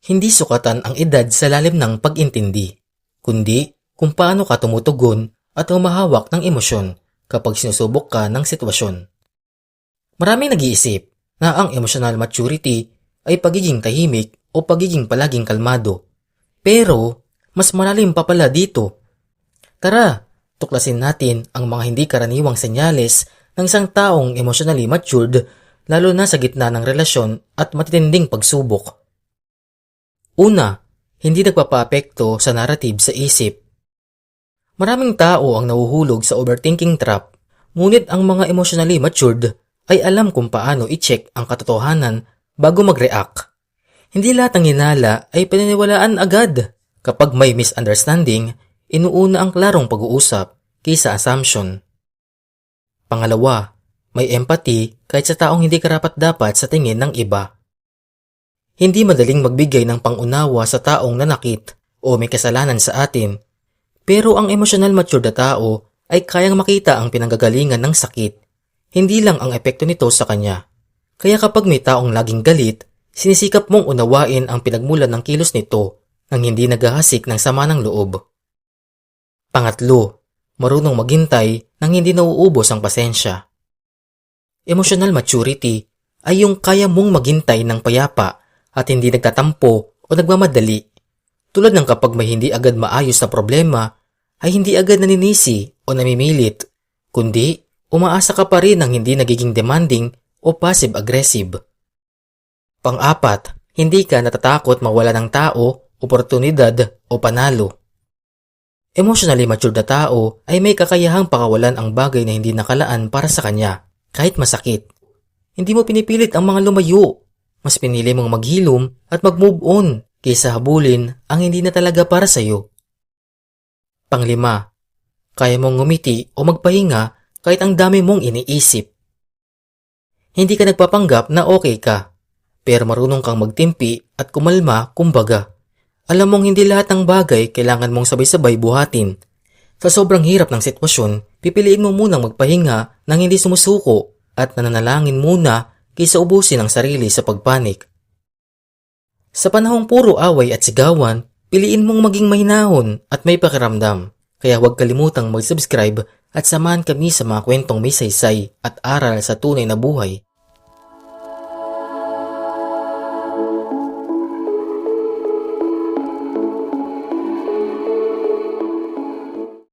Hindi sukatan ang edad sa lalim ng pag-intindi, kundi kung paano ka tumutugon at humahawak ng emosyon kapag sinusubok ka ng sitwasyon. Maraming nag-iisip na ang emotional maturity ay pagiging tahimik o pagiging palaging kalmado. Pero, mas malalim pa pala dito. Tara, tuklasin natin ang mga hindi karaniwang senyales ng isang taong emotionally matured, lalo na sa gitna ng relasyon at matitinding pagsubok. Una, hindi nagpapaapekto sa narrative sa isip. Maraming tao ang nahuhulog sa overthinking trap, ngunit ang mga emotionally matured ay alam kung paano i-check ang katotohanan bago mag-react. Hindi lahat ng hinala ay paniniwalaan agad. Kapag may misunderstanding, inuuna ang klarong pag-uusap kaysa assumption. Pangalawa, may empathy kahit sa taong hindi karapat-dapat sa tingin ng iba. Hindi madaling magbigay ng pangunawa sa taong nanakit o may kasalanan sa atin, pero ang emotional mature na tao ay kayang makita ang pinanggagalingan ng sakit, hindi lang ang epekto nito sa kanya. Kaya kapag may taong laging galit, sinisikap mong unawain ang pinagmulan ng kilos nito nang hindi naghahasik ng sama ng loob. Pangatlo, marunong maghintay nang hindi nauubos ang pasensya. Emotional maturity ay yung kaya mong maghintay ng payapa at hindi nagtatampo o nagmamadali. Tulad ng kapag may hindi agad maayos na problema, ay hindi agad naninisi o namimilit, kundi umaasa ka pa rin ng hindi nagiging demanding o passive-aggressive. Pang-apat, hindi ka natatakot mawala ng tao, oportunidad o panalo. Emotionally mature na tao ay may kakayahang pakawalan ang bagay na hindi nakalaan para sa kanya, kahit masakit. Hindi mo pinipilit ang mga lumayo. Mas pinili mong maghilom at mag-move on kaysa habulin ang hindi na talaga para sa'yo. Panglima, kaya mong ngumiti o magpahinga kahit ang dami mong iniisip. Hindi ka nagpapanggap na okay ka, pero marunong kang magtimpi at kumalma kumbaga. Alam mong hindi lahat ng bagay kailangan mong sabay-sabay buhatin. Sa sobrang hirap ng sitwasyon, pipiliin mo munang magpahinga nang hindi sumusuko at nananalangin muna kaysa ubusin ang sarili sa pagpanik. Sa panahong puro away at sigawan, piliin mong maging mahinahon at may pakiramdam. Kaya huwag kalimutang mag-subscribe at samahan kami sa mga kwentong may saysay at aral sa tunay na buhay.